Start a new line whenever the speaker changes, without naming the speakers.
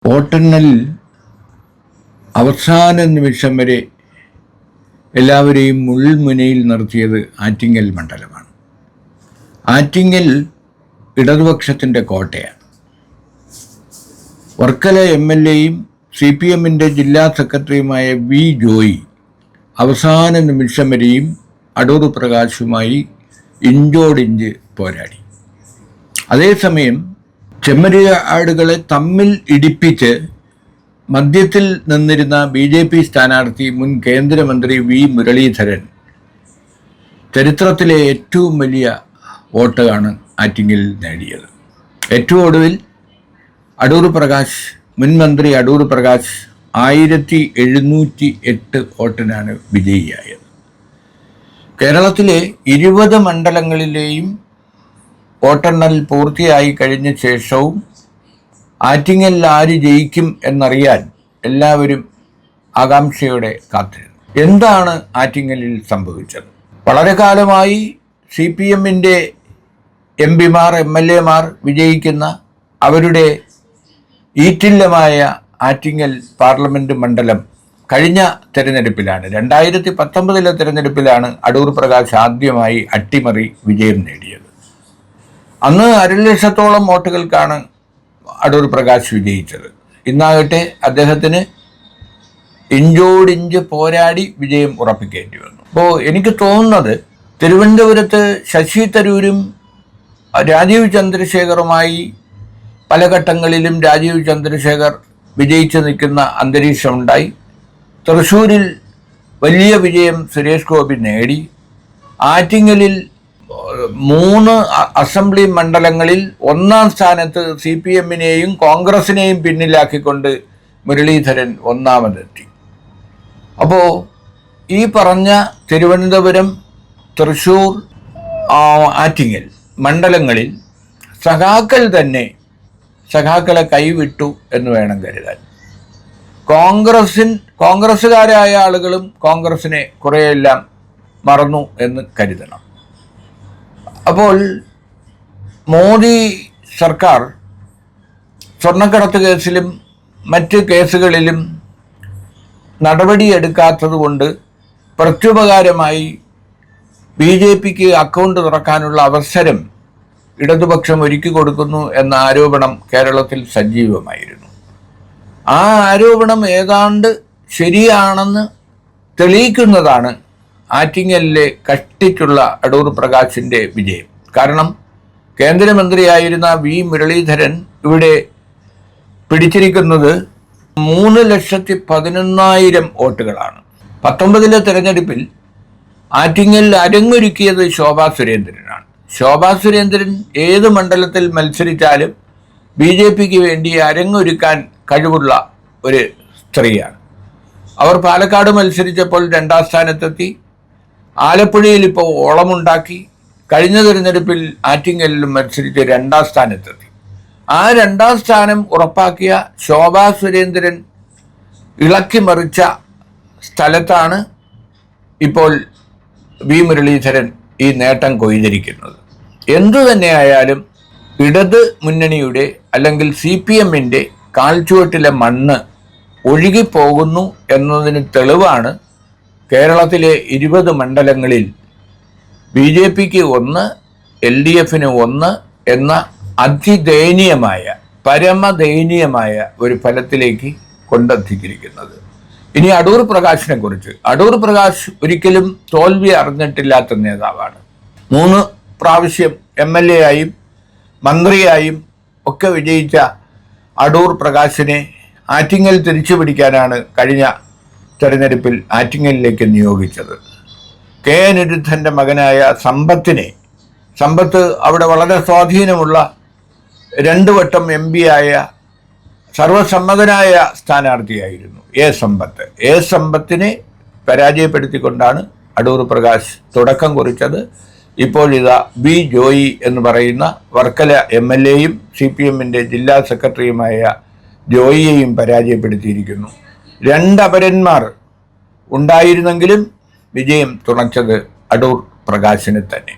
വോട്ടെണ്ണലിൽ അവസാന നിമിഷം വരെ എല്ലാവരെയും മുൾമുനയിൽ നിർത്തിയത് ആറ്റിങ്ങൽ മണ്ഡലമാണ്. ആറ്റിങ്ങൽ ഇടതുപക്ഷത്തിൻ്റെ കോട്ടയാണ്. വർക്കല MLAയും CPMൻ്റെ ജില്ലാ സെക്രട്ടറിയുമായ വി ജോയി അവസാന നിമിഷം വരെയും അടൂർ പ്രകാശുമായി ഇഞ്ചോടിഞ്ച് പോരാടി. അതേസമയം ചെമ്മരിയാടുകളെ തമ്മിൽ ഇടിപ്പിച്ച് മധ്യത്തിൽ നിന്നിരുന്ന BJP സ്ഥാനാർത്ഥി മുൻ കേന്ദ്രമന്ത്രി വി മുരളീധരൻ ചരിത്രത്തിലെ ഏറ്റവും വലിയ വോട്ടാണ് ആറ്റിങ്ങിൽ നേടിയത്. ഏറ്റവും ഒടുവിൽ അടൂർ പ്രകാശ്, മുൻ മന്ത്രി അടൂർ പ്രകാശ് 1708 വോട്ടിനാണ് വിജയിയായത്. കേരളത്തിലെ 20 മണ്ഡലങ്ങളിലെയും വോട്ടെണ്ണൽ പൂർത്തിയായി കഴിഞ്ഞ ശേഷവും ആറ്റിങ്ങൽ ആര് ജയിക്കും എന്നറിയാൻ എല്ലാവരും ആകാംക്ഷയോടെ കാത്തിരുന്നു. എന്താണ് ആറ്റിങ്ങലിൽ സംഭവിച്ചത്? വളരെ കാലമായി CPMൻ്റെ MPമാർ MLAമാർ വിജയിക്കുന്ന അവരുടെ ഈറ്റില്ലമായ ആറ്റിങ്ങൽ പാർലമെൻറ്റ് മണ്ഡലം കഴിഞ്ഞ തെരഞ്ഞെടുപ്പിലാണ്, 2019 തെരഞ്ഞെടുപ്പിലാണ് അടൂർ പ്രകാശ് ആദ്യമായി അട്ടിമറി വിജയം നേടിയത്. അന്ന് 1,00,000-ഓളം വോട്ടുകൾക്കാണ് അടൂർ പ്രകാശ് വിജയിച്ചത്. ഇന്നാകട്ടെ അദ്ദേഹത്തിന് ഇഞ്ചോടിഞ്ച് പോരാടി വിജയം ഉറപ്പിക്കേണ്ടി വന്നു. അപ്പോൾ എനിക്ക് തോന്നുന്നത് തിരുവനന്തപുരത്ത് ശശി തരൂരും രാജീവ് ചന്ദ്രശേഖറുമായി പല ഘട്ടങ്ങളിലും രാജീവ് ചന്ദ്രശേഖർ വിജയിച്ചു നിൽക്കുന്ന അന്തരീക്ഷമുണ്ടായി. തൃശ്ശൂരിൽ വലിയ വിജയം സുരേഷ് ഗോപി നേടി. ആറ്റിങ്ങലിൽ 3 അസംബ്ലി മണ്ഡലങ്ങളിൽ 1ാം സ്ഥാനത്ത് CPMനെയും കോൺഗ്രസിനെയും പിന്നിലാക്കിക്കൊണ്ട് മുരളീധരൻ 1ാമതെത്തി. അപ്പോൾ ഈ പറഞ്ഞ തിരുവനന്തപുരം, തൃശ്ശൂർ, ആറ്റിങ്ങൽ മണ്ഡലങ്ങളിൽ സഖാക്കളെ കൈവിട്ടു എന്ന് വേണം കരുതാൻ. കോൺഗ്രസ്സുകാരായ ആളുകളും കോൺഗ്രസിനെ കുറേയെല്ലാം മറന്നു എന്ന് കരുതണം. അപ്പോൾ മോദി സർക്കാർ സ്വർണ്ണക്കടത്ത് കേസിലും മറ്റ് കേസുകളിലും നടപടിയെടുക്കാത്തത് കൊണ്ട് പ്രത്യുപകാരമായി BJPക്ക് അക്കൗണ്ട് തുറക്കാനുള്ള അവസരം ഇടതുപക്ഷം ഒരുക്കി കൊടുക്കുന്നു എന്ന ആരോപണം കേരളത്തിൽ സജീവമായിരുന്നു. ആ ആരോപണം ഏതാണ്ട് ശരിയാണെന്ന് തെളിയിക്കുന്നതാണ് ആറ്റിങ്ങലിലെ കഷ്ടിച്ചുള്ള അടൂർ പ്രകാശിൻ്റെ വിജയം. കാരണം കേന്ദ്രമന്ത്രിയായിരുന്ന വി മുരളീധരൻ ഇവിടെ പിടിച്ചിരിക്കുന്നത് 3,11,000 വോട്ടുകളാണ്. 19 തെരഞ്ഞെടുപ്പിൽ ആറ്റിങ്ങൽ അരങ്ങൊരുക്കിയത് ശോഭാ സുരേന്ദ്രനാണ്. ശോഭാ സുരേന്ദ്രൻ ഏത് മണ്ഡലത്തിൽ മത്സരിച്ചാലും BJPക്ക് വേണ്ടി അരങ്ങൊരുക്കാൻ കഴിവുള്ള ഒരു സ്ത്രീയാണ്. അവർ പാലക്കാട് മത്സരിച്ചപ്പോൾ 2ാം സ്ഥാനത്തെത്തി. ആലപ്പുഴയിൽ ഇപ്പോൾ ഓളമുണ്ടാക്കി. കഴിഞ്ഞ തിരഞ്ഞെടുപ്പിൽ ആറ്റിങ്ങലിലും മത്സരിച്ച് 2ാം സ്ഥാനത്തെത്തി. ആ 2ാം സ്ഥാനം ഉറപ്പാക്കിയ ശോഭാ സുരേന്ദ്രൻ ഇളക്കി മറിച്ച സ്ഥലത്താണ് ഇപ്പോൾ വി മുരളീധരൻ ഈ നേട്ടം കൊയ്തിരിക്കുന്നത്. എന്തു തന്നെയായാലും ഇടത് മുന്നണിയുടെ അല്ലെങ്കിൽ CPMൻ്റെ കാൽച്ചുവട്ടിലെ മണ്ണ് ഒഴുകിപ്പോകുന്നു എന്നതിന് തെളിവാണ് കേരളത്തിലെ 20 മണ്ഡലങ്ങളിൽ BJPക്ക് 1, LDFന് 1 എന്ന അതിദയനീയമായ, പരമദയനീയമായ ഒരു ഫലത്തിലേക്ക് കൊണ്ടെത്തിച്ചിരിക്കുന്നത്. ഇനി അടൂർ പ്രകാശിനെ കുറിച്ച്. അടൂർ പ്രകാശ് ഒരിക്കലും തോൽവി അറിഞ്ഞിട്ടില്ലാത്ത നേതാവാണ്. 3 പ്രാവശ്യം MLAയായും മന്ത്രിയായും ഒക്കെ വിജയിച്ച അടൂർ പ്രകാശിനെ ആറ്റിങ്ങൽ തിരിച്ചു പിടിക്കാനാണ് കഴിഞ്ഞ തെരഞ്ഞെടുപ്പിൽ ആറ്റിങ്ങലിലേക്ക് നിയോഗിച്ചത്. K അനിരുദ്ധൻ്റെ മകനായ സമ്പത്ത് അവിടെ വളരെ സ്വാധീനമുള്ള 2 വട്ടം MP ആയ സർവസമ്മതനായ സ്ഥാനാർത്ഥിയായിരുന്നു എ സമ്പത്തിനെ പരാജയപ്പെടുത്തിക്കൊണ്ടാണ് അടൂർ പ്രകാശ് തുടക്കം കുറിച്ചത്. ഇപ്പോൾ ഇതാ വി ജോയി എന്ന് പറയുന്ന വർക്കല MLAയും CPMൻ്റെ ജില്ലാ സെക്രട്ടറിയുമായ ജോയിയെയും പരാജയപ്പെടുത്തിയിരിക്കുന്നു. 2 അപരന്മാർ ഉണ്ടായിരുന്നെങ്കിലും വിജയം തുണച്ചത് അടൂർ പ്രകാശിനെ തന്നെ.